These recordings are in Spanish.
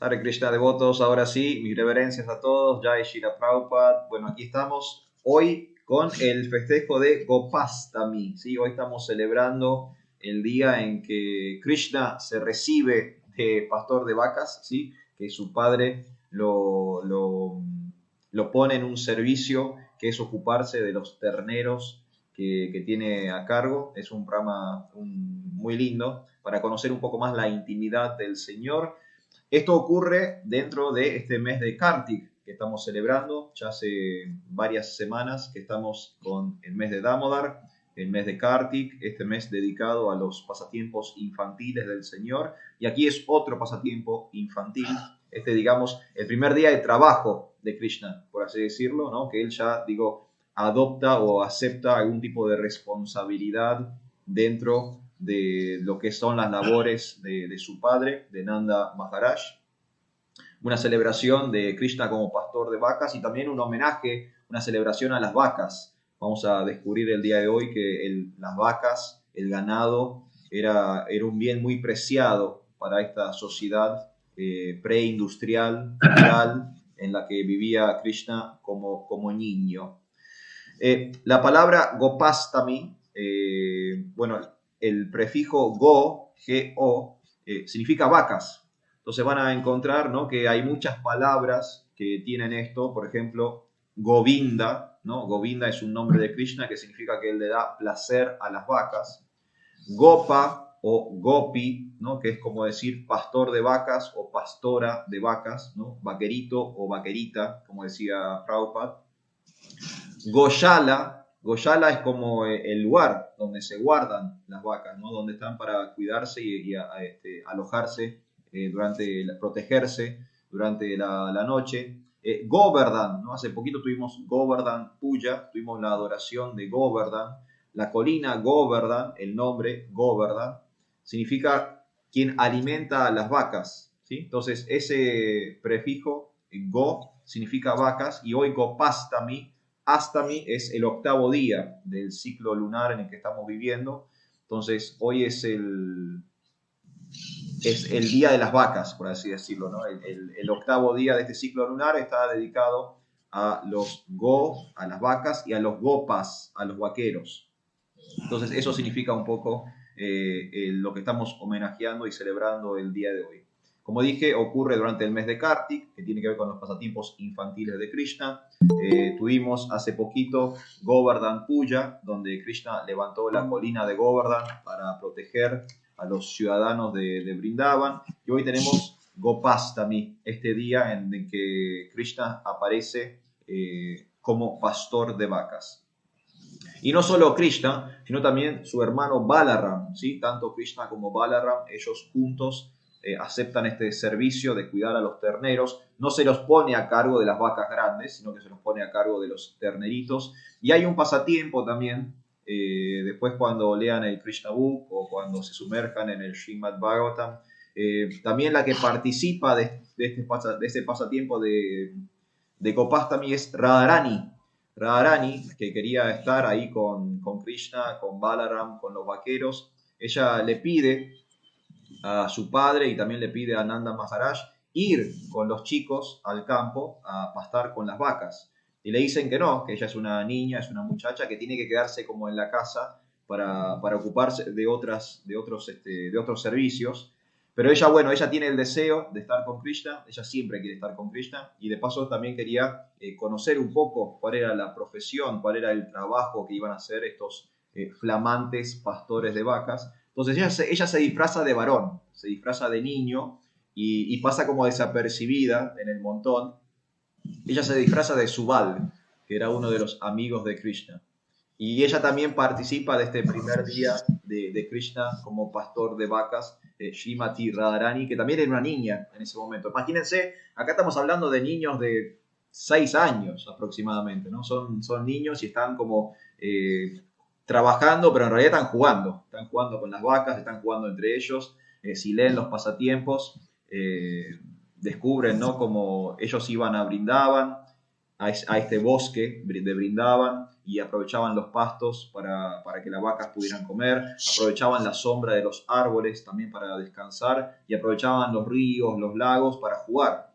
Hare Krishna devotos, ahora sí, mis reverencias a todos, Jai Shila Prabhupada. Bueno, aquí estamos hoy con el festejo de Gopastami, ¿sí? Hoy estamos celebrando el día en que Krishna se recibe de pastor de vacas, ¿sí? Que su padre lo pone en un servicio que es ocuparse de los terneros que tiene a cargo. Es un programa muy lindo para conocer un poco más la intimidad del Señor. Esto ocurre dentro de este mes de Kartik que estamos celebrando. Ya hace varias semanas que estamos con el mes de Damodar, el mes de Kartik, este mes dedicado a los pasatiempos infantiles del Señor. Y aquí es otro pasatiempo infantil, digamos, el primer día de trabajo de Krishna, por así decirlo, ¿no? Que él ya, adopta o acepta algún tipo de responsabilidad dentro de lo que son las labores de su padre, de Nanda Maharaj. Una celebración de Krishna como pastor de vacas y también un homenaje, una celebración a las vacas. Vamos a descubrir el día de hoy que las vacas, el ganado, era un bien muy preciado para esta sociedad preindustrial, rural, en la que vivía Krishna como niño. La palabra Gopastami, bueno, el prefijo go, G-O, significa vacas. Entonces van a encontrar, ¿no?, que hay muchas palabras que tienen esto. Por ejemplo, Govinda, ¿no? Govinda es un nombre de Krishna que significa que él le da placer a las vacas. Gopa o Gopi, ¿no?, que es como decir pastor de vacas o pastora de vacas, ¿no? Vaquerito o vaquerita, como decía Prabhupada. Goshala es como el lugar donde se guardan las vacas, ¿no? Donde están para cuidarse y alojarse, protegerse durante la noche. Govardhan, ¿no? Hace poquito tuvimos Govardhan Puja, tuvimos la adoración de Govardhan. La colina Govardhan, el nombre Govardhan, significa quien alimenta a las vacas, ¿sí? Entonces ese prefijo go significa vacas y hoy Gopastami. Astami es el octavo día del ciclo lunar en el que estamos viviendo. Entonces, hoy es el día de las vacas, por así decirlo, ¿no? El octavo día de este ciclo lunar está dedicado a los a las vacas, y a los gopas, a los vaqueros. Entonces, eso significa un poco lo que estamos homenajeando y celebrando el día de hoy. Como dije, ocurre durante el mes de Kartik, que tiene que ver con los pasatiempos infantiles de Krishna. Tuvimos hace poquito Govardhan Puja, donde Krishna levantó la colina de Govardhan para proteger a los ciudadanos de Vrindavan. Y hoy tenemos Gopastami, este día en el que Krishna aparece como pastor de vacas. Y no solo Krishna, sino también su hermano Balaram, ¿sí? Tanto Krishna como Balaram, ellos juntos aceptan este servicio de cuidar a los terneros. No se los pone a cargo de las vacas grandes, sino que se los pone a cargo de los terneritos. Y hay un pasatiempo también, después cuando lean el Krishna Book o cuando se sumerjan en el Srimad Bhagavatam, también la que participa de este pasatiempo de Gopastami es Radharani. Radharani, que quería estar ahí con Krishna, con Balaram, con los vaqueros. Ella le pide a su padre y también le pide a Nanda Maharaj ir con los chicos al campo a pastar con las vacas. Y le dicen que no, que ella es una niña, es una muchacha que tiene que quedarse como en la casa para ocuparse de otros servicios. Pero ella, bueno, ella tiene el deseo de estar con Krishna, ella siempre quiere estar con Krishna, y de paso también quería conocer un poco cuál era la profesión, cuál era el trabajo que iban a hacer estos flamantes pastores de vacas. Entonces ella se disfraza de varón, se disfraza de niño y pasa como desapercibida en el montón. Ella se disfraza de Subal, que era uno de los amigos de Krishna. Y ella también participa de este primer día de Krishna como pastor de vacas, Srimati Radharani, que también era una niña en ese momento. Imagínense, acá estamos hablando de niños de 6 años aproximadamente, ¿no? Son niños y están como trabajando, pero en realidad están jugando con las vacas, están jugando entre ellos. Si leen los pasatiempos, descubren, ¿no?, como ellos iban a Vrindavan, a este bosque de Vrindavan, y aprovechaban los pastos para que las vacas pudieran comer, aprovechaban la sombra de los árboles también para descansar y aprovechaban los ríos, los lagos para jugar.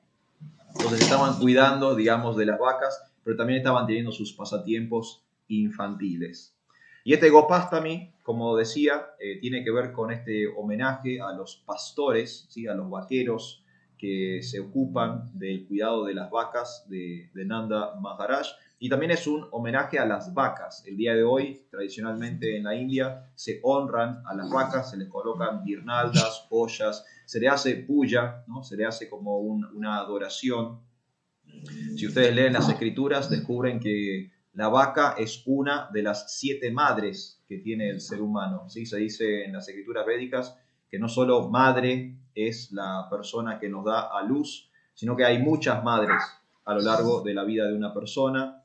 Entonces estaban cuidando, digamos, de las vacas, pero también estaban teniendo sus pasatiempos infantiles. Y este Gopastami, como decía, tiene que ver con este homenaje a los pastores, ¿sí? A los vaqueros que se ocupan del cuidado de las vacas de Nanda Maharaj. Y también es un homenaje a las vacas. El día de hoy, tradicionalmente en la India, se honran a las vacas, se les colocan guirnaldas, joyas, se le hace puya, ¿no? Se le hace como una adoración. Si ustedes leen las escrituras, descubren que la vaca es una de las 7 madres que tiene el ser humano. ¿Sí? Se dice en las escrituras védicas que no solo madre es la persona que nos da a luz, sino que hay muchas madres a lo largo de la vida de una persona.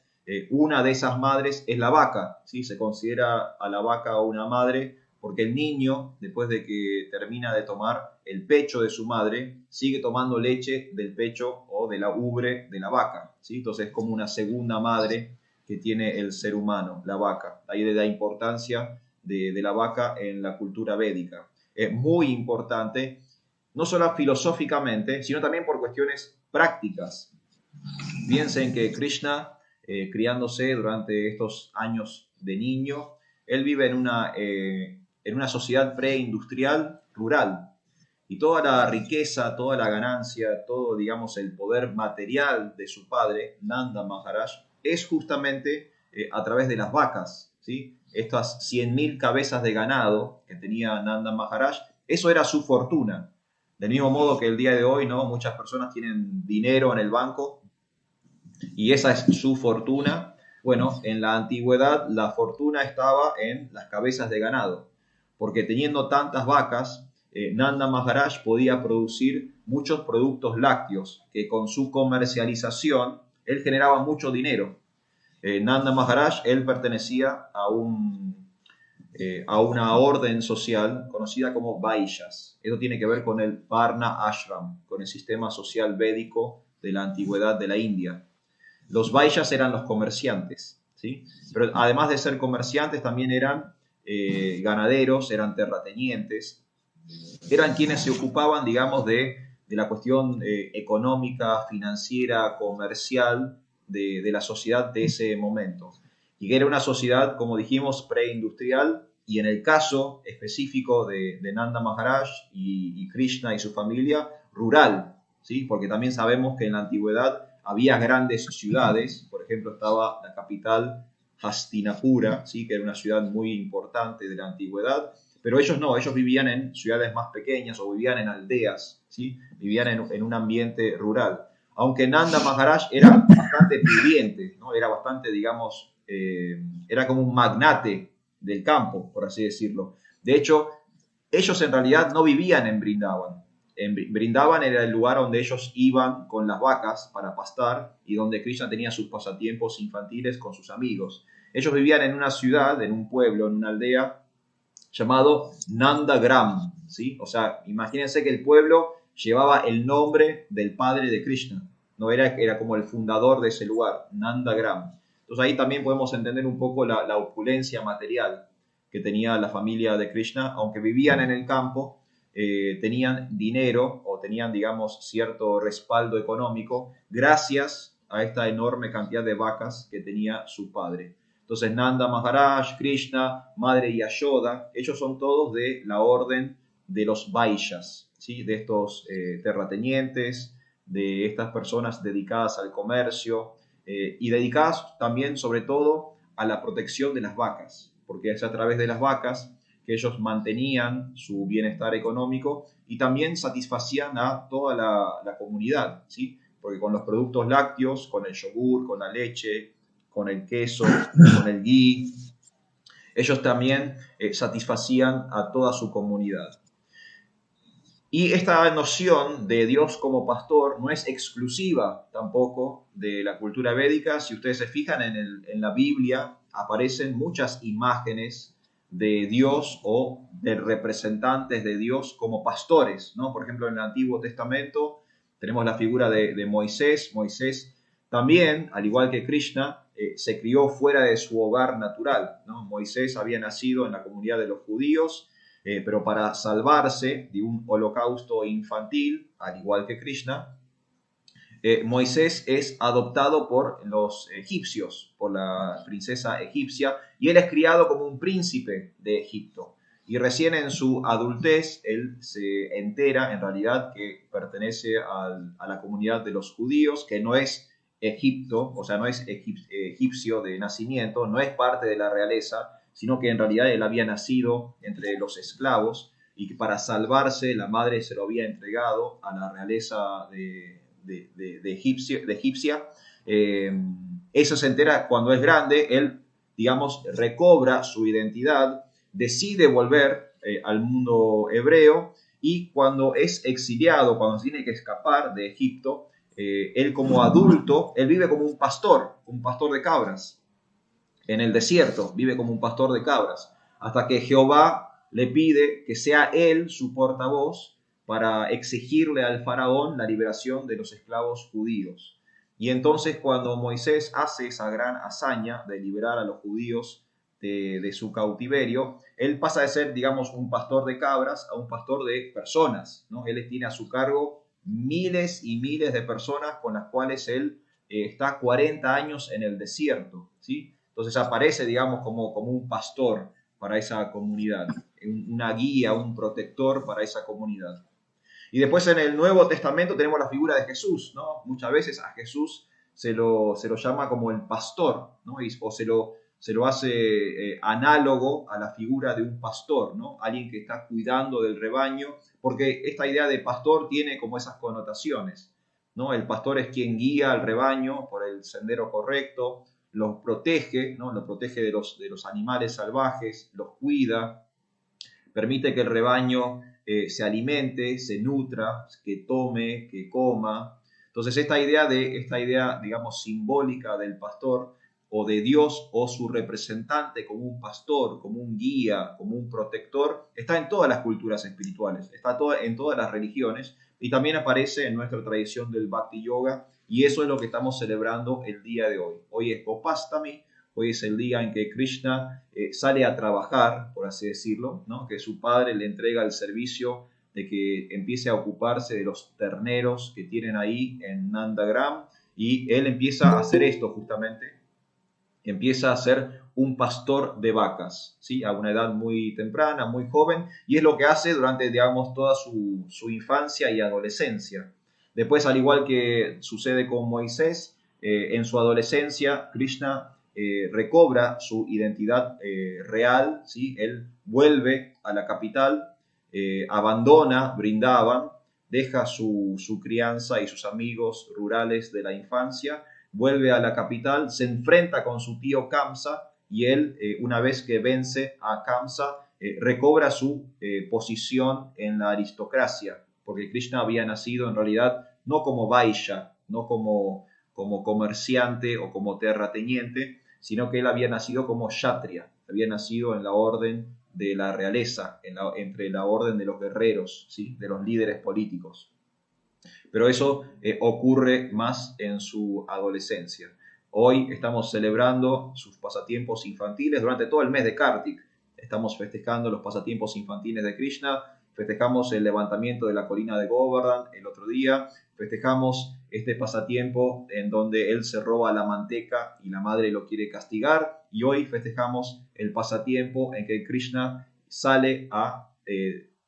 Una de esas madres es la vaca. ¿Sí? Se considera a la vaca una madre porque el niño, después de que termina de tomar el pecho de su madre, sigue tomando leche del pecho o de la ubre de la vaca. ¿Sí? Entonces es como una segunda madre que tiene el ser humano, la vaca. Ahí de la importancia de la vaca en la cultura védica. Es muy importante, no solo filosóficamente, sino también por cuestiones prácticas. Piensen que Krishna, criándose durante estos años de niño, él vive en una sociedad preindustrial rural. Y toda la riqueza, toda la ganancia, todo, digamos, el poder material de su padre, Nanda Maharaj, es justamente a través de las vacas, ¿sí? Estas 100.000 cabezas de ganado que tenía Nanda Maharaj, eso era su fortuna. Del mismo modo que el día de hoy, ¿no? Muchas personas tienen dinero en el banco y esa es su fortuna. Bueno, en la antigüedad la fortuna estaba en las cabezas de ganado, porque teniendo tantas vacas, Nanda Maharaj podía producir muchos productos lácteos que con su comercialización él generaba mucho dinero. Nanda Maharaj, él pertenecía a una orden social conocida como Vaishyas. Eso tiene que ver con el Varna Ashram, con el sistema social védico de la antigüedad de la India. Los Vaishyas eran los comerciantes, ¿sí? Pero además de ser comerciantes también eran ganaderos, eran terratenientes, eran quienes se ocupaban, digamos, de la cuestión económica, financiera, comercial de la sociedad de ese momento. Y que era una sociedad, como dijimos, preindustrial, y en el caso específico de Nanda Maharaj y Krishna y su familia, rural, ¿sí? Porque también sabemos que en la antigüedad había grandes ciudades, por ejemplo estaba la capital Hastinapura, ¿sí? Que era una ciudad muy importante de la antigüedad, pero ellos no, ellos vivían en ciudades más pequeñas o vivían en aldeas, ¿sí? Vivían en un ambiente rural. Aunque Nanda Maharaj era bastante pudiente, ¿no? Era bastante, digamos, era como un magnate del campo, por así decirlo. De hecho, ellos en realidad no vivían en Brindavan. En Brindavan era el lugar donde ellos iban con las vacas para pastar y donde Krishna tenía sus pasatiempos infantiles con sus amigos. Ellos vivían en una ciudad, en un pueblo, en una aldea llamado Nandagram, ¿sí? O sea, imagínense que el pueblo llevaba el nombre del padre de Krishna, no era como el fundador de ese lugar, Nandagram. Entonces ahí también podemos entender un poco la opulencia material que tenía la familia de Krishna, aunque vivían en el campo, tenían dinero o tenían, digamos, cierto respaldo económico gracias a esta enorme cantidad de vacas que tenía su padre. Entonces Nanda Maharaj, Krishna, Madre Yashoda, ellos son todos de la orden de los Vaishyas, ¿sí? De estos terratenientes, de estas personas dedicadas al comercio y dedicadas también sobre todo a la protección de las vacas, porque es a través de las vacas que ellos mantenían su bienestar económico y también satisfacían a toda la comunidad, ¿sí? Porque con los productos lácteos, con el yogur, con la leche, con el queso, con el ghee, ellos también satisfacían a toda su comunidad. Y esta noción de Dios como pastor no es exclusiva tampoco de la cultura védica. Si ustedes se fijan en la Biblia, aparecen muchas imágenes de Dios o de representantes de Dios como pastores, ¿no? Por ejemplo, en el Antiguo Testamento tenemos la figura de Moisés. Moisés también, al igual que Krishna, se crió fuera de su hogar natural, ¿no? Moisés había nacido en la comunidad de los judíos, pero para salvarse de un holocausto infantil, al igual que Krishna, Moisés es adoptado por los egipcios, por la princesa egipcia, y él es criado como un príncipe de Egipto. Y recién en su adultez, él se entera en realidad que pertenece a la comunidad de los judíos, que no es Egipto, o sea, no es egipcio de nacimiento, no es parte de la realeza, sino que en realidad él había nacido entre los esclavos y que para salvarse la madre se lo había entregado a la realeza de Egipcia. Eso se entera cuando es grande, él, digamos, recobra su identidad, decide volver al mundo hebreo y cuando es exiliado, cuando tiene que escapar de Egipto, él como adulto, él vive como un pastor de cabras en el desierto, vive como un pastor de cabras, hasta que Jehová le pide que sea él su portavoz para exigirle al faraón la liberación de los esclavos judíos. Y entonces cuando Moisés hace esa gran hazaña de liberar a los judíos de su cautiverio, él pasa de ser, digamos, un pastor de cabras a un pastor de personas, ¿no? Él tiene a su cargo miles y miles de personas con las cuales él está 40 años en el desierto, ¿sí? Entonces aparece, digamos, como un pastor para esa comunidad, una guía, un protector para esa comunidad. Y después en el Nuevo Testamento tenemos la figura de Jesús, ¿no? Muchas veces a Jesús se lo llama como el pastor, ¿no? O se lo hace análogo a la figura de un pastor, ¿no? Alguien que está cuidando del rebaño, porque esta idea de pastor tiene como esas connotaciones, ¿no? El pastor es quien guía al rebaño por el sendero correcto, los protege, ¿no? Los protege de los animales salvajes, los cuida, permite que el rebaño se alimente, se nutra, que tome, que coma. Entonces esta idea, digamos, simbólica del pastor o de Dios o su representante como un pastor, como un guía, como un protector, está en todas las culturas espirituales, está en todas las religiones y también aparece en nuestra tradición del Bhakti Yoga y eso es lo que estamos celebrando el día de hoy. Hoy es Gopastami. Hoy es el día en que Krishna sale a trabajar, por así decirlo, ¿no? Que su padre le entrega el servicio de que empiece a ocuparse de los terneros que tienen ahí en Nandagram y él empieza a hacer esto justamente, empieza a ser un pastor de vacas, ¿sí? A una edad muy temprana, muy joven, y es lo que hace durante, digamos, toda su infancia y adolescencia. Después, al igual que sucede con Moisés, en su adolescencia, Krishna recobra su identidad real, ¿sí? Él vuelve a la capital, abandona Brindavan, deja su crianza y sus amigos rurales de la infancia, vuelve a la capital, se enfrenta con su tío Kamsa y él, una vez que vence a Kamsa, recobra su posición en la aristocracia, porque Krishna había nacido en realidad no como Vaishya, no como comerciante o como terrateniente, sino que él había nacido como Kshatriya, había nacido en la orden de la realeza, entre la orden de los guerreros, ¿sí? De los líderes políticos. Pero eso ocurre más en su adolescencia. Hoy estamos celebrando sus pasatiempos infantiles durante todo el mes de Kartik. Estamos festejando los pasatiempos infantiles de Krishna, festejamos el levantamiento de la colina de Govardhan el otro día, festejamos este pasatiempo en donde él se roba la manteca y la madre lo quiere castigar, y hoy festejamos el pasatiempo en que Krishna sale a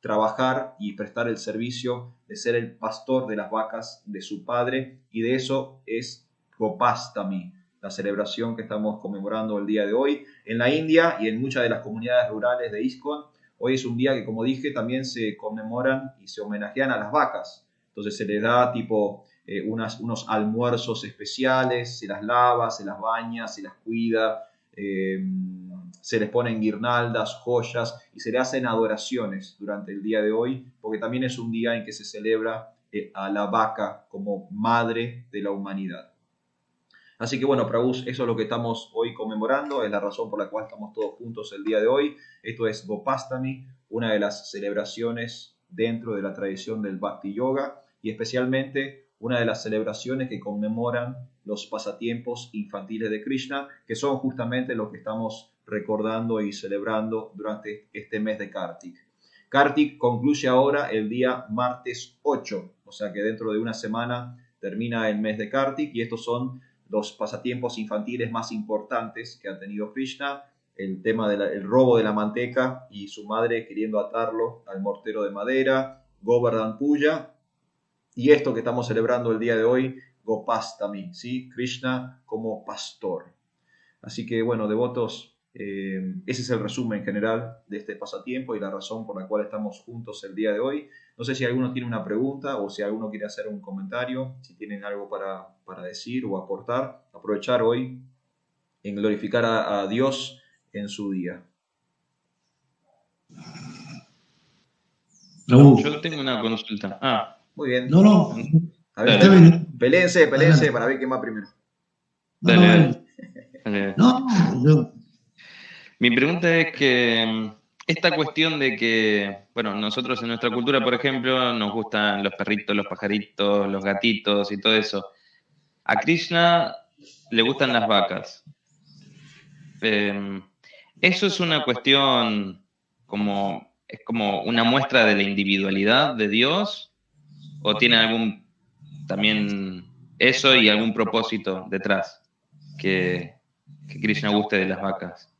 trabajar y prestar el servicio de ser el pastor de las vacas de su padre, y de eso es Gopastami, la celebración que estamos conmemorando el día de hoy. En la India y en muchas de las comunidades rurales de ISKCON, hoy es un día que, como dije, también se conmemoran y se homenajean a las vacas. Entonces se les da tipo unos almuerzos especiales, se las lava, se las baña, se las cuida, se les ponen guirnaldas, joyas y se le hacen adoraciones durante el día de hoy, porque también es un día en que se celebra a la vaca como madre de la humanidad. Así que bueno, Prabhu, eso es lo que estamos hoy conmemorando, es la razón por la cual estamos todos juntos el día de hoy. Esto es Gopastami, una de las celebraciones dentro de la tradición del Bhakti Yoga, y especialmente una de las celebraciones que conmemoran los pasatiempos infantiles de Krishna, que son justamente lo que estamos recordando y celebrando durante este mes de Kartik. Kartik concluye ahora el día martes 8, o sea que dentro de una semana termina el mes de Kartik, y estos son los pasatiempos infantiles más importantes que ha tenido Krishna. El tema del robo de la manteca y su madre queriendo atarlo al mortero de madera, Govardhan Puja, y esto que estamos celebrando el día de hoy, Gopastami, ¿sí? Krishna como pastor. Así que bueno, devotos, ese es el resumen general de este pasatiempo y la razón por la cual estamos juntos el día de hoy. No sé si alguno tiene una pregunta o si alguno quiere hacer un comentario, si tienen algo para decir o aportar, aprovechar hoy en glorificar a Dios en su día. Yo tengo una consulta. Muy bien. No. A ver, Dale. pelense para ver quién va primero. Dale. No. Mi pregunta es que esta cuestión de que, bueno, nosotros en nuestra cultura, por ejemplo, nos gustan los perritos, los pajaritos, los gatitos y todo eso. A Krishna le gustan las vacas. ¿Eso es una cuestión es como una muestra de la individualidad de Dios? ¿O tiene algún también eso y algún propósito detrás que Krishna guste de las vacas?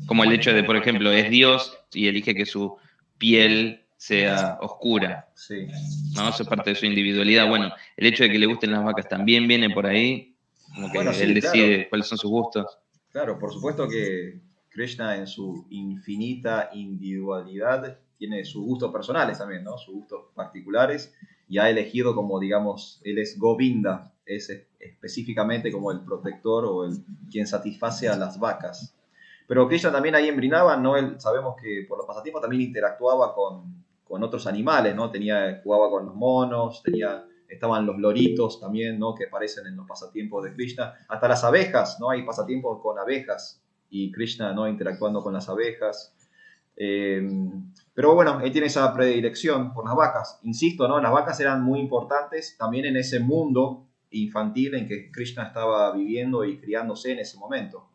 Como el hecho de, por ejemplo, es Dios y elige que su piel sea oscura. Sí. ¿No? Eso es parte de su individualidad. Bueno, el hecho de que le gusten las vacas también viene por ahí, como que Bueno, sí, él decide claro. cuáles son sus gustos. Claro, por supuesto que Krishna en su infinita individualidad tiene sus gustos personales también, ¿no? Sus gustos particulares, y ha elegido como, digamos, él es Govinda, es específicamente como el protector o quien satisface a las vacas. Pero Krishna también ahí en Vrindavan, ¿no? Él, sabemos que por los pasatiempos también interactuaba con otros animales, ¿no? Jugaba con los monos, estaban los loritos también, ¿no? Que aparecen en los pasatiempos de Krishna. Hasta las abejas, ¿no? Hay pasatiempos con abejas y Krishna, ¿no? Interactuando con las abejas. Pero bueno, él tiene esa predilección por las vacas. Insisto, ¿no? Las vacas eran muy importantes también en ese mundo infantil en que Krishna estaba viviendo y criándose en ese momento.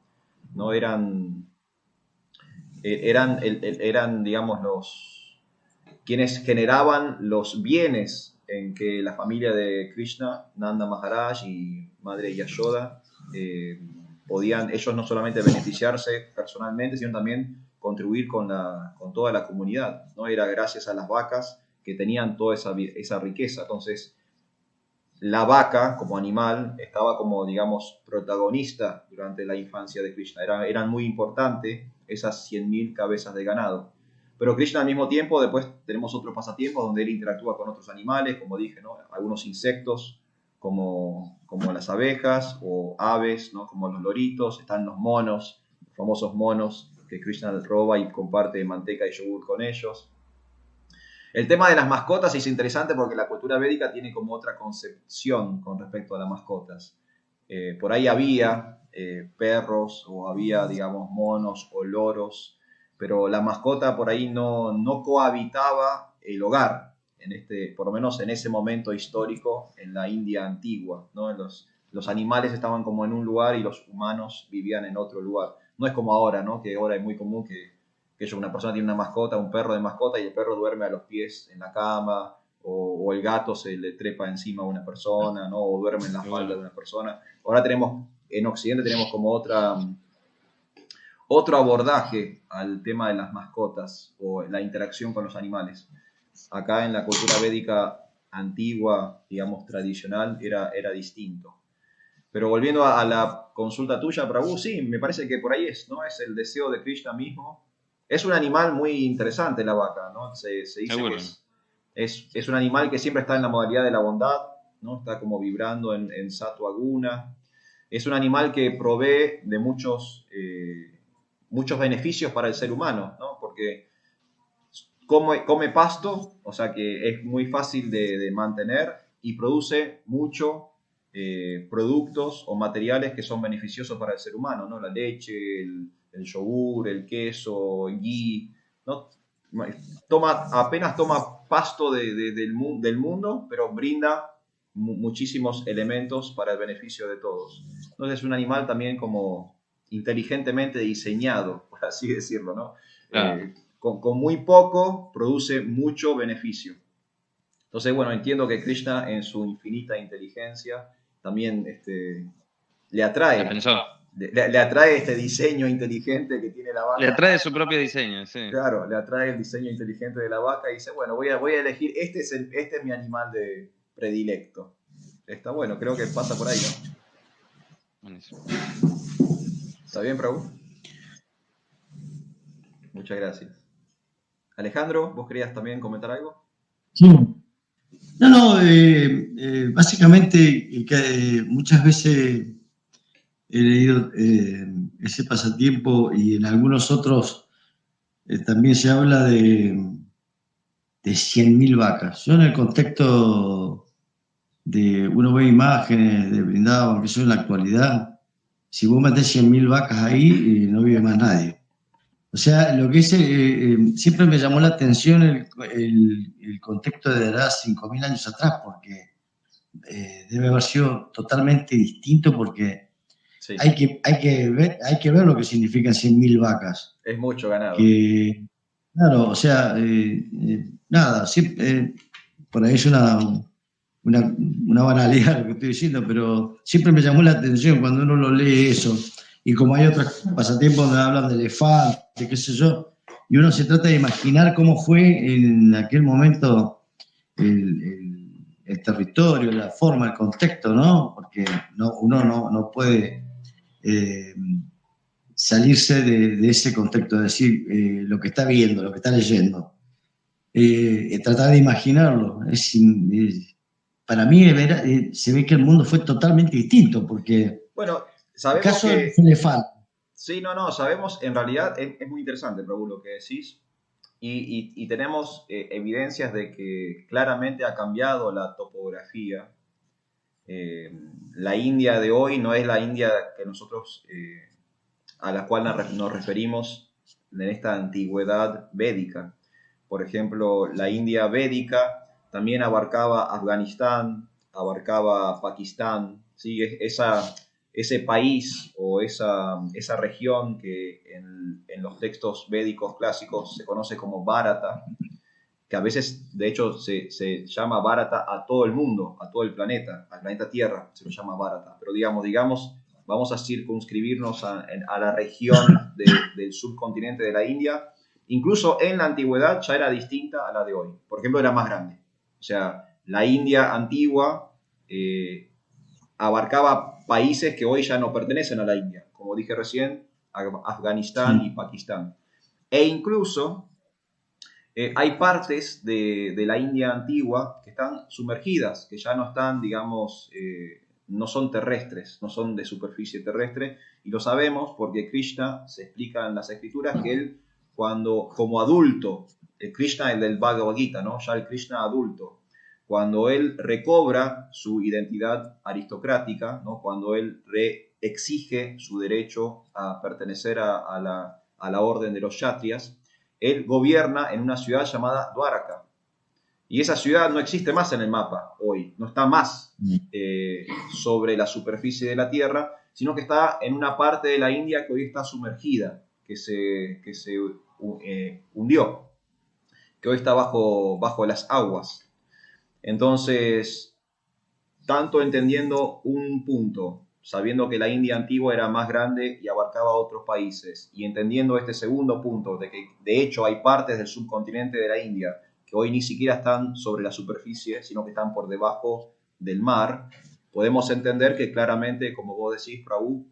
¿No? Eran, digamos, quienes generaban los bienes en que la familia de Krishna, Nanda Maharaj y Madre Yashoda, podían ellos no solamente beneficiarse personalmente, sino también contribuir con toda la comunidad. ¿No? Era gracias a las vacas que tenían toda esa riqueza. Entonces, la vaca como animal estaba como, digamos, protagonista durante la infancia de Krishna. Eran muy importantes esas 100.000 cabezas de ganado. Pero Krishna al mismo tiempo, después tenemos otros pasatiempos donde él interactúa con otros animales, como dije, ¿no? Algunos insectos, como las abejas o aves, ¿no? Como los loritos, están los monos, los famosos monos que Krishna roba y comparte manteca y yogur con ellos. El tema de las mascotas es interesante porque la cultura védica tiene como otra concepción con respecto a las mascotas. Por ahí había perros o había, digamos, monos o loros, pero la mascota por ahí no cohabitaba el hogar, por lo menos en ese momento histórico en la India antigua, ¿no? Los animales estaban como en un lugar y los humanos vivían en otro lugar. No es como ahora, ¿no? Que ahora es muy común que una persona tiene una mascota, un perro de mascota, y el perro duerme a los pies en la cama, o el gato se le trepa encima a una persona, ¿no? O duerme en la falda de una persona. Ahora en Occidente tenemos como otro abordaje al tema de las mascotas o la interacción con los animales. Acá en la cultura védica antigua, digamos, tradicional, era distinto. Pero volviendo a la consulta tuya, Prabhu, sí, me parece que por ahí ¿no? Es el deseo de Krishna mismo. Es un animal muy interesante la vaca, ¿no? Se dice que es un animal que siempre está en la modalidad de la bondad, ¿no? Está como vibrando en Sattva Guna. Es un animal que provee de muchos beneficios para el ser humano, ¿no? Porque come pasto, o sea que es muy fácil de mantener y produce productos o materiales que son beneficiosos para el ser humano, ¿no? La leche, el yogur, el queso, el ghee, ¿no? Apenas toma pasto del mundo, pero brinda muchísimos elementos para el beneficio de todos. Entonces es un animal también como inteligentemente diseñado, por así decirlo, ¿no? Claro. Con muy poco produce mucho beneficio. Entonces, bueno, entiendo que Krishna en su infinita inteligencia también le La atrae, pensó. le atrae este diseño inteligente que tiene la Le vaca. atrae su propio diseño, sí. Claro, le atrae el diseño inteligente de la vaca y dice, bueno, voy a elegir, este es mi animal de predilecto. Está bueno, creo que pasa por ahí, ¿no? Buenísimo. ¿Está bien, Prabhu? Muchas gracias. Alejandro, ¿vos querías también comentar algo? Sí. No, no, básicamente muchas veces he leído ese pasatiempo y en algunos otros también se habla de 100.000 vacas. Yo en el contexto de, uno ve imágenes de Brindavan, que eso en la actualidad, si vos metés 100.000 vacas ahí, no vive más nadie. O sea, lo que es, siempre me llamó la atención el contexto de edad 5.000 años atrás, porque debe haber sido totalmente distinto, porque Sí, hay que ver lo que significan 100.000 vacas. es mucho ganado. Que, claro, o sea, nada, por ahí es una banalidad lo que estoy diciendo, pero siempre me llamó la atención cuando uno lo lee eso. Y como hay otros pasatiempos donde hablan de elefantes, qué sé yo, y uno se trata de imaginar cómo fue en aquel momento el territorio, la forma, el contexto, ¿no? Porque uno no puede eh, salirse de ese contexto, es decir, lo que está viendo, lo que está leyendo. Tratar de imaginarlo. Para mí se ve que el mundo fue totalmente distinto, porque Bueno, el sabemos caso de que, los elefantes. sí, no, sabemos, en realidad es muy interesante, Prabhu, lo que decís, y tenemos evidencias de que claramente ha cambiado la topografía. La India de hoy no es la India que nosotros, a la cual nos referimos en esta antigüedad védica. Por ejemplo, la India védica también abarcaba Afganistán, abarcaba Pakistán, ¿sí? Ese país o esa región que en los textos védicos clásicos se conoce como Bharata, que a veces, de hecho, se llama Bharata a todo el mundo, a todo el planeta, al planeta Tierra se lo llama Bharata. Pero digamos, vamos a circunscribirnos a la región del subcontinente de la India. Incluso en la antigüedad ya era distinta a la de hoy. Por ejemplo, era más grande. O sea, la India antigua abarcaba países que hoy ya no pertenecen a la India, como dije recién, Afganistán y Sí. Pakistán. E incluso hay partes de la India antigua que están sumergidas, que ya no están, digamos, no son terrestres, no son de superficie terrestre, y lo sabemos porque Krishna se explica en las escrituras que él, cuando, como adulto, el Krishna, el del Bhagavad Gita, ¿no? Ya el Krishna adulto, cuando él recobra su identidad aristocrática, ¿no? Cuando él exige su derecho a pertenecer a la orden de los Kshatriyas, él gobierna en una ciudad llamada Dwaraka. Y esa ciudad no existe más en el mapa hoy, no está más sobre la superficie de la Tierra, sino que está en una parte de la India que hoy está sumergida, que se hundió, que hoy está bajo las aguas. Entonces, tanto entendiendo un punto, sabiendo que la India antigua era más grande y abarcaba otros países, y entendiendo este segundo punto, de que de hecho hay partes del subcontinente de la India que hoy ni siquiera están sobre la superficie, sino que están por debajo del mar, podemos entender que claramente, como vos decís, Prabhu,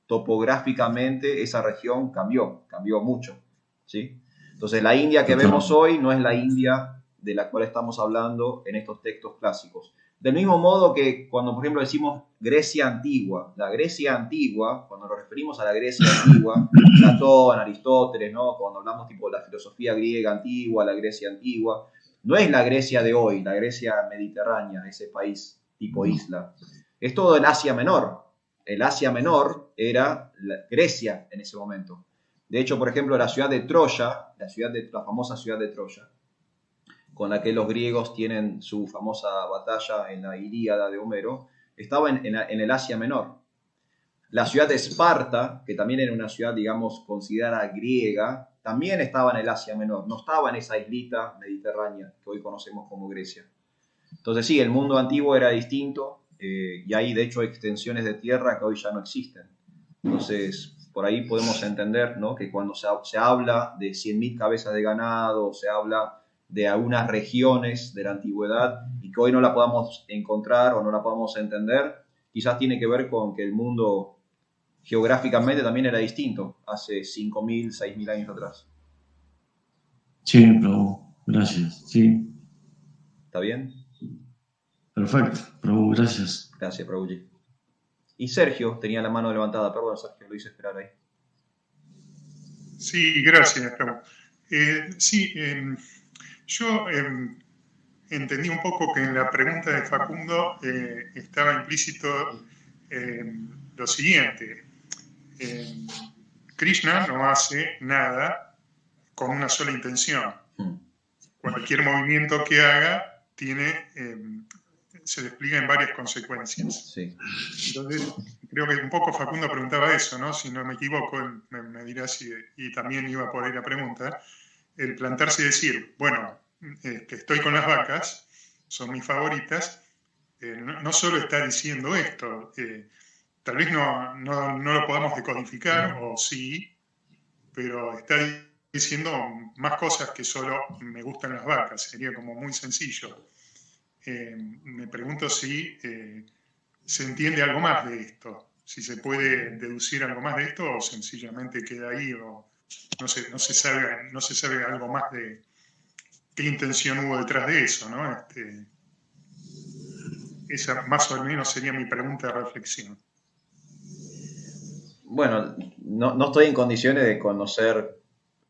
topográficamente esa región cambió mucho, ¿sí? Entonces la India que vemos hoy no es la India de la cual estamos hablando en estos textos clásicos. Del mismo modo que cuando, por ejemplo, decimos Grecia antigua, la Grecia antigua, cuando nos referimos a la Grecia antigua, Platón, Aristóteles, ¿no? Cuando hablamos tipo de la filosofía griega antigua, la Grecia antigua, no es la Grecia de hoy, la Grecia mediterránea, ese país tipo isla. Es todo en Asia Menor. El Asia Menor era Grecia en ese momento. De hecho, por ejemplo, la ciudad de Troya, la famosa ciudad de Troya, con la que los griegos tienen su famosa batalla en la Ilíada de Homero, estaba en el Asia Menor. La ciudad de Esparta, que también era una ciudad, digamos, considerada griega, también estaba en el Asia Menor, no estaba en esa islita mediterránea que hoy conocemos como Grecia. Entonces sí, el mundo antiguo era distinto y hay de hecho extensiones de tierra que hoy ya no existen. Entonces, por ahí podemos entender, ¿no?, que cuando se habla de 100.000 cabezas de ganado, se habla de algunas regiones de la antigüedad y que hoy no la podamos encontrar o no la podamos entender, quizás tiene que ver con que el mundo geográficamente también era distinto hace 5.000, 6.000 años atrás. Sí, Prabhu, gracias. Sí, ¿Está bien? perfecto, Prabhu, gracias. Gracias, Prabhuji. Y Sergio tenía la mano levantada. Perdón, Sergio, lo hice esperar ahí. Sí, gracias, Prabhu. Sí, yo entendí un poco que en la pregunta de Facundo estaba implícito lo siguiente. Krishna no hace nada con una sola intención. Cualquier movimiento que haga se despliega en varias consecuencias. Sí. Entonces, creo que un poco Facundo preguntaba eso, ¿no? Si no me equivoco, me dirá si, y también iba por ahí la pregunta, el plantarse y decir, bueno, que estoy con las vacas, son mis favoritas, no solo está diciendo esto, tal vez no lo podamos decodificar, o sí, pero está diciendo más cosas que solo me gustan las vacas, sería como muy sencillo. Me pregunto si se entiende algo más de esto, si se puede deducir algo más de esto o sencillamente queda ahí, o no se sabe algo más de qué intención hubo detrás de eso, ¿no? Esa más o menos sería mi pregunta de reflexión. Bueno, no estoy en condiciones de conocer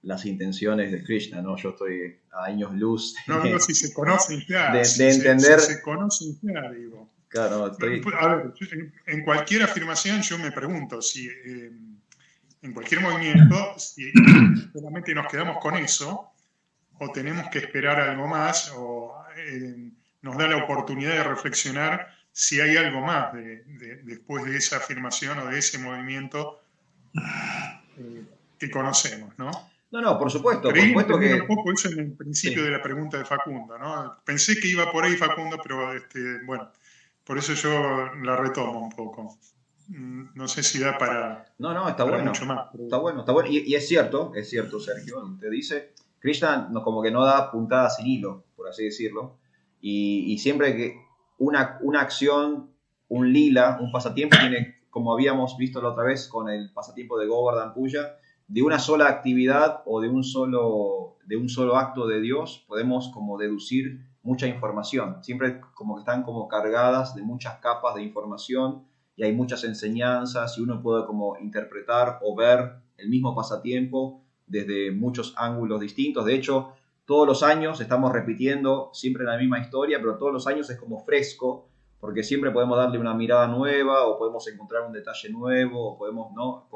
las intenciones de Krishna, ¿no? Yo estoy a años luz No, si se conocen ya, de entender. Si se conocen ya, digo. Claro, estoy... A ver, en cualquier afirmación yo me pregunto si en cualquier movimiento, si solamente nos quedamos con eso, o tenemos que esperar algo más, o nos da la oportunidad de reflexionar si hay algo más después de esa afirmación o de ese movimiento que conocemos, ¿no? No, por supuesto. Creí Por supuesto entender que... un poco eso en el principio de la pregunta de Facundo, ¿no? Pensé que iba por ahí Facundo, pero bueno, por eso yo la retomo un poco. No sé si da para... No, está bueno. Mucho más, pero... Está bueno. Y es cierto, Sergio, te dice, Krishna como que no da puntadas sin hilo, por así decirlo. Y siempre que una acción, un lila, un pasatiempo, tiene, como habíamos visto la otra vez con el pasatiempo de Govardhan Puja, de una sola actividad o de un solo acto de Dios, podemos como deducir mucha información. Siempre como que están como cargadas de muchas capas de información y hay muchas enseñanzas y uno puede como interpretar o ver el mismo pasatiempo desde muchos ángulos distintos. De hecho, todos los años estamos repitiendo siempre la misma historia, pero todos los años es como fresco, porque siempre podemos darle una mirada nueva o podemos encontrar un detalle nuevo o podemos, ¿no?,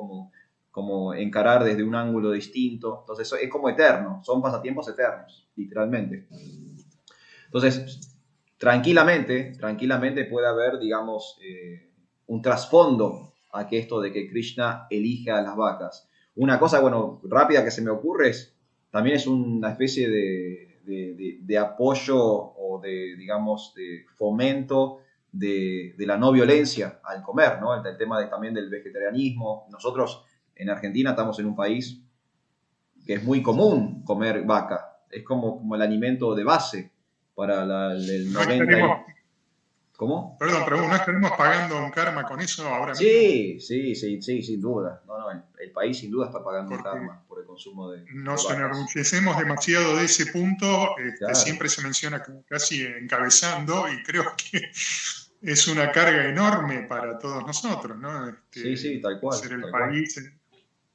como encarar desde un ángulo distinto. Entonces es como eterno, son pasatiempos eternos, literalmente. Entonces, tranquilamente puede haber, digamos, un trasfondo a que esto de que Krishna elija a las vacas. Una cosa, bueno, rápida que se me ocurre también es una especie de apoyo o de, digamos, de fomento de la no violencia al comer, ¿no? El tema también del vegetarianismo. Nosotros en Argentina estamos en un país que es muy común comer vaca. Es como el alimento de base para el 90%. ¿Cómo? Perdón, pero ¿no estaremos pagando un karma con eso ahora mismo? Sí, sin duda. El país sin duda está pagando un karma por el consumo de nos vacas. enorgullecemos demasiado de ese punto, Claro. Siempre se menciona casi encabezando y creo que es una carga enorme para todos nosotros, ¿no? Sí, tal cual. Ser el tal país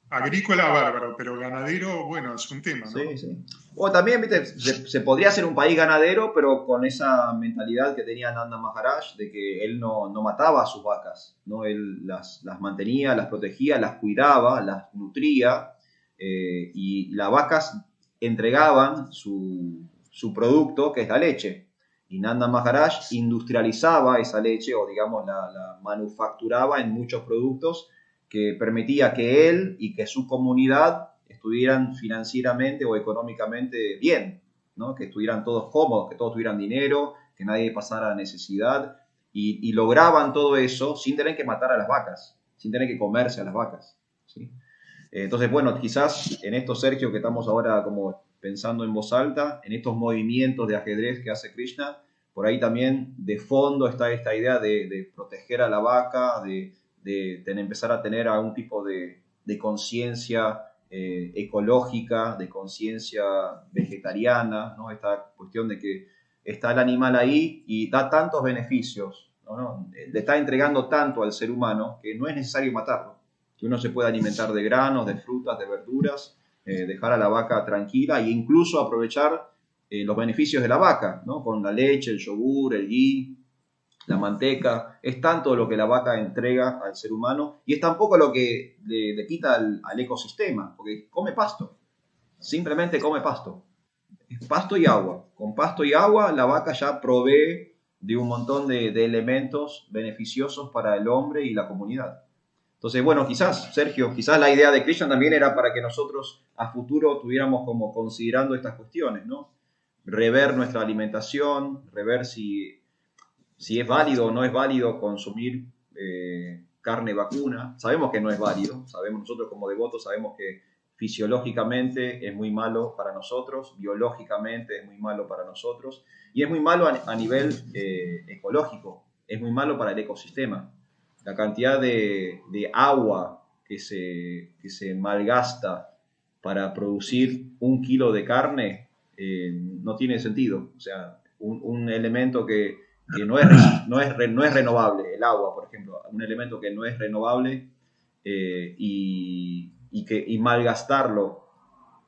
agrícola bárbaro, pero ganadero, bueno, es un tema, ¿no? Sí. O también, viste, se podría ser un país ganadero, pero con esa mentalidad que tenía Nanda Maharaj, de que él no mataba a sus vacas, ¿no? Él las mantenía, las protegía, las cuidaba, las nutría, y las vacas entregaban su su producto, que es la leche. Y Nanda Maharaj industrializaba esa leche, o digamos la manufacturaba en muchos productos que permitía que él y que su comunidad estuvieran financieramente o económicamente bien, ¿no? Que estuvieran todos cómodos, que todos tuvieran dinero, que nadie pasara necesidad, y lograban todo eso sin tener que matar a las vacas, sin tener que comerse a las vacas, ¿sí? Entonces, bueno, quizás en esto, Sergio, que estamos ahora como pensando en voz alta, en estos movimientos de ajedrez que hace Krishna, por ahí también de fondo está esta idea de proteger a la vaca, de empezar a tener algún tipo de conciencia ecológica, de conciencia vegetariana, ¿no? Esta cuestión de que está el animal ahí y da tantos beneficios, ¿no? Le está entregando tanto al ser humano que no es necesario matarlo, que uno se puede alimentar de granos, de frutas, de verduras, dejar a la vaca tranquila e incluso aprovechar los beneficios de la vaca, ¿no? Con la leche, el yogur, el ghee, la manteca. Es tanto lo que la vaca entrega al ser humano y es tan poco lo que le quita al ecosistema, porque come pasto, simplemente come pasto. Es pasto y agua. Con pasto y agua la vaca ya provee de un montón de elementos beneficiosos para el hombre y la comunidad. Entonces, bueno, quizás, Sergio, quizás la idea de Krishna también era para que nosotros a futuro tuviéramos como considerando estas cuestiones, ¿no? Rever nuestra alimentación, rever si es válido o no es válido consumir carne vacuna. Sabemos que no es válido, sabemos nosotros como devotos, sabemos que fisiológicamente es muy malo para nosotros, biológicamente es muy malo para nosotros y es muy malo a nivel ecológico, es muy malo para el ecosistema. La cantidad de agua que se malgasta para producir 1 kilo de carne no tiene sentido. O sea, un elemento que no es renovable, el agua, por ejemplo, un elemento que no es renovable y malgastarlo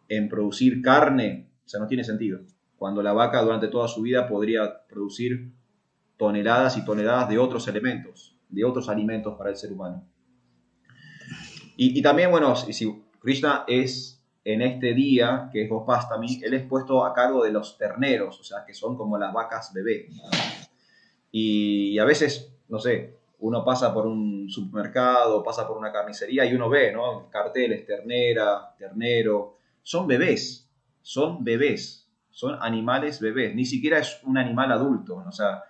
en producir carne, o sea, no tiene sentido. Cuando la vaca durante toda su vida podría producir toneladas y toneladas de otros elementos, de otros alimentos para el ser humano. Y también, bueno, si Krishna es en este día, que es Gopastami, él es puesto a cargo de los terneros, o sea, que son como las vacas bebé. Y a veces, no sé, uno pasa por un supermercado, pasa por una carnicería y uno ve, ¿no? Carteles, ternera, ternero. Son bebés, son animales bebés. Ni siquiera es un animal adulto, ¿no? O sea,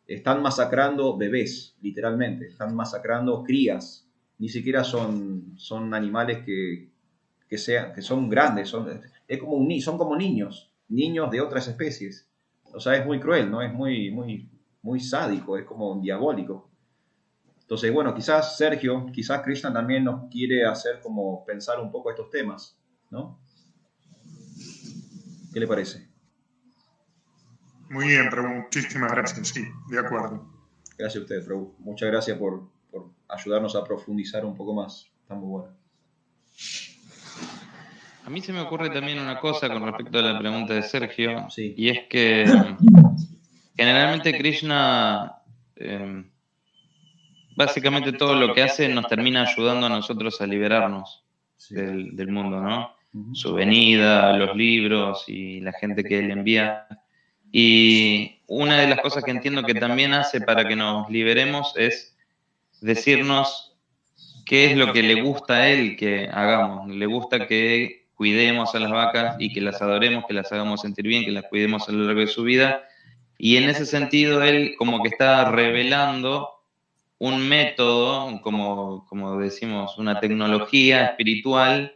están masacrando bebés, literalmente. Están masacrando crías. Ni siquiera son animales que son grandes. Son como niños de otras especies. O sea, es muy cruel, ¿no? Es muy sádico, es como diabólico. Entonces, bueno, quizás Sergio, quizás Krishna también nos quiere hacer como pensar un poco estos temas, ¿no? ¿Qué le parece? Muy bien, Prabhu, muchísimas gracias, sí, de acuerdo. Gracias a usted, Prabhu. Muchas gracias por ayudarnos a profundizar un poco más. Está muy bueno. A mí se me ocurre también una cosa con respecto a la pregunta de Sergio, Sí. y es que generalmente Krishna, básicamente todo lo que hace nos termina ayudando a nosotros a liberarnos Sí. del mundo, ¿no? Uh-huh. Su venida, los libros y la gente que él envía. Y una de las cosas que entiendo que también hace para que nos liberemos es decirnos qué es lo que le gusta a él que hagamos. Le gusta que cuidemos a las vacas y que las adoremos, que las hagamos sentir bien, que las cuidemos a lo largo de su vida. Y en ese sentido él como que está revelando un método, como decimos, una tecnología espiritual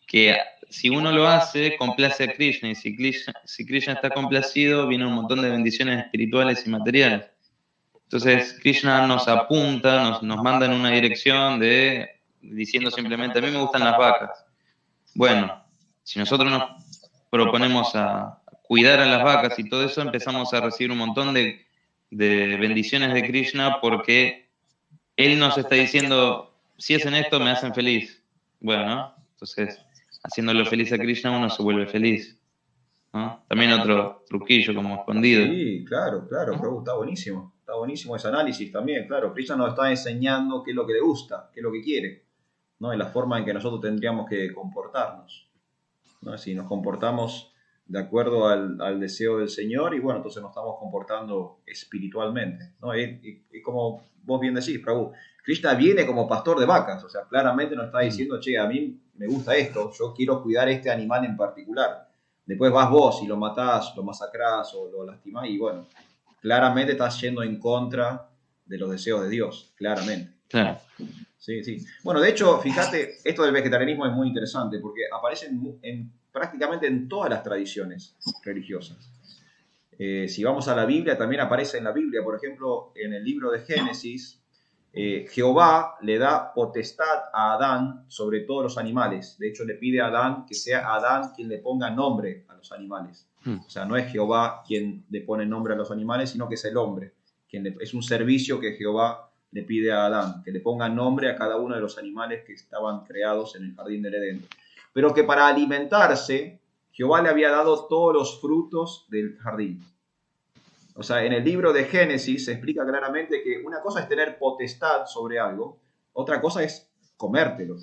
que si uno lo hace, complace a Krishna, y si Krishna está complacido, viene un montón de bendiciones espirituales y materiales. Entonces, Krishna nos apunta, nos manda en una dirección diciendo simplemente, a mí me gustan las vacas. Bueno, si nosotros nos proponemos a cuidar a las vacas y todo eso, empezamos a recibir un montón de bendiciones de Krishna porque él nos está diciendo, si hacen esto, me hacen feliz. Bueno, entonces, haciéndolo feliz a Krishna, uno se vuelve feliz, ¿no? También otro truquillo como escondido. Sí, claro, Prabhu, está buenísimo ese análisis también, claro. Krishna nos está enseñando qué es lo que le gusta, qué es lo que quiere, ¿no? Y la forma en que nosotros tendríamos que comportarnos, ¿no? Si nos comportamos de acuerdo al deseo del Señor y bueno, entonces nos estamos comportando espiritualmente, ¿no? Y como vos bien decís, Prabhu, Krishna viene como pastor de vacas, o sea, claramente nos está diciendo, che, a mí me gusta esto, yo quiero cuidar este animal en particular. Después vas vos y lo matás, lo masacrás o lo lastimás y bueno, claramente estás yendo en contra de los deseos de Dios, claramente. Claro. Sí, sí. Bueno, de hecho, fíjate, esto del vegetarianismo es muy interesante porque aparece prácticamente en todas las tradiciones religiosas. Si vamos a la Biblia, también aparece en la Biblia, por ejemplo, en el libro de Génesis, Jehová le da potestad a Adán sobre todos los animales. De hecho, le pide a Adán que sea Adán quien le ponga nombre a los animales. O sea, no es Jehová quien le pone nombre a los animales, sino que es el hombre. Es un servicio que Jehová le pide a Adán, que le ponga nombre a cada uno de los animales que estaban creados en el jardín del Edén. Pero que para alimentarse, Jehová le había dado todos los frutos del jardín. O sea, en el libro de Génesis se explica claramente que una cosa es tener potestad sobre algo, otra cosa es comértelo.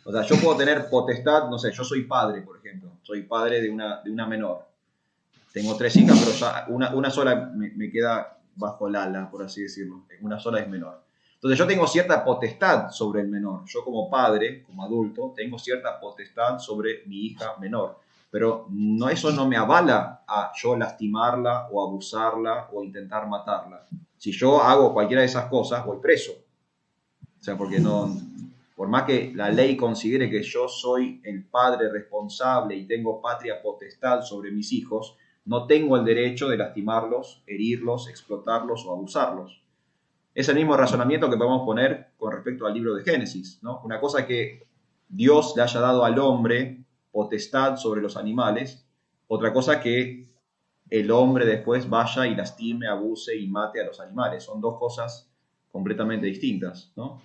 O sea, yo puedo tener potestad, no sé, yo soy padre, por ejemplo, soy padre de una menor. Tengo 3 hijas, pero ya una sola me queda bajo el ala, por así decirlo. Una sola es menor. Entonces yo tengo cierta potestad sobre el menor. Yo como padre, como adulto, tengo cierta potestad sobre mi hija menor. Pero eso no me avala a yo lastimarla o abusarla o intentar matarla. Si yo hago cualquiera de esas cosas, voy preso. O sea, porque por más que la ley considere que yo soy el padre responsable y tengo patria potestad sobre mis hijos, no tengo el derecho de lastimarlos, herirlos, explotarlos o abusarlos. Es el mismo razonamiento que podemos poner con respecto al libro de Génesis, ¿no? Una cosa es que Dios le haya dado al hombre potestad sobre los animales, otra cosa que el hombre después vaya y lastime, abuse y mate a los animales. Son dos cosas completamente distintas, ¿no?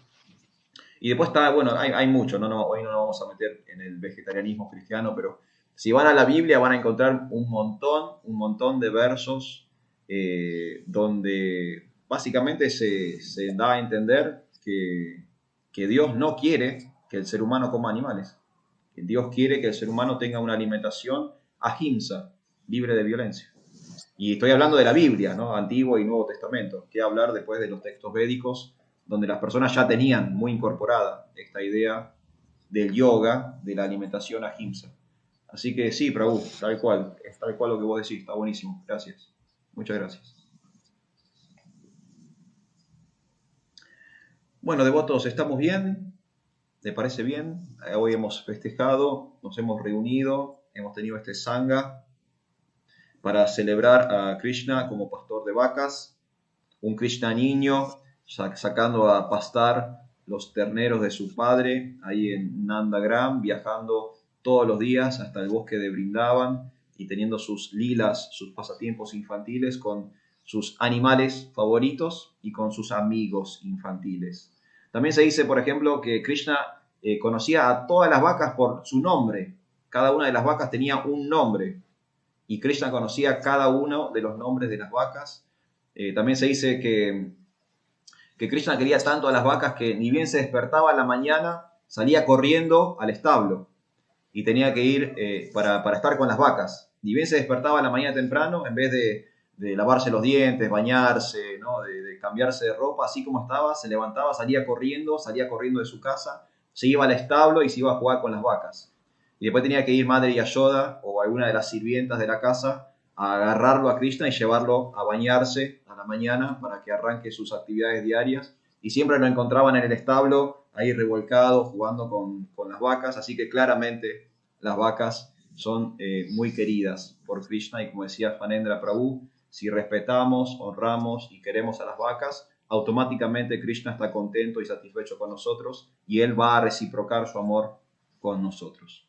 Y después está, bueno, hay mucho, hoy no nos vamos a meter en el vegetarianismo cristiano, pero si van a la Biblia van a encontrar un montón de versos donde básicamente se da a entender que Dios no quiere que el ser humano coma animales. Que Dios quiere que el ser humano tenga una alimentación ahimsa, libre de violencia. Y estoy hablando de la Biblia, ¿no? Antiguo y Nuevo Testamento. ¿Qué hablar después de los textos védicos, donde las personas ya tenían muy incorporada esta idea del yoga, de la alimentación ahimsa? Así que sí, Prabhu, tal cual, es tal cual lo que vos decís, está buenísimo. Gracias. Muchas gracias. Bueno, devotos, ¿estamos bien? ¿Le parece bien? Hoy hemos festejado, nos hemos reunido, hemos tenido este sangha para celebrar a Krishna como pastor de vacas, un Krishna niño sacando a pastar los terneros de su padre ahí en Nandagram, viajando todos los días hasta el bosque de Vrindavan y teniendo sus lilas, sus pasatiempos infantiles con sus animales favoritos y con sus amigos infantiles. También se dice, por ejemplo, que Krishna conocía a todas las vacas por su nombre. Cada una de las vacas tenía un nombre y Krishna conocía cada uno de los nombres de las vacas. También se dice que Krishna quería tanto a las vacas que ni bien se despertaba a la mañana, salía corriendo al establo y tenía que ir para estar con las vacas. Ni bien se despertaba a la mañana temprano, en vez de lavarse los dientes, bañarse, ¿no? de cambiarse de ropa, así como estaba, se levantaba, salía corriendo de su casa, se iba al establo y se iba a jugar con las vacas. Y después tenía que ir Madre Yashoda o alguna de las sirvientas de la casa a agarrarlo a Krishna y llevarlo a bañarse a la mañana para que arranque sus actividades diarias. Y siempre lo encontraban en el establo, ahí revolcado, jugando con las vacas. Así que claramente las vacas son muy queridas por Krishna. Y como decía Fanendra Prabhu, si respetamos, honramos y queremos a las vacas, automáticamente Krishna está contento y satisfecho con nosotros y él va a reciprocar su amor con nosotros.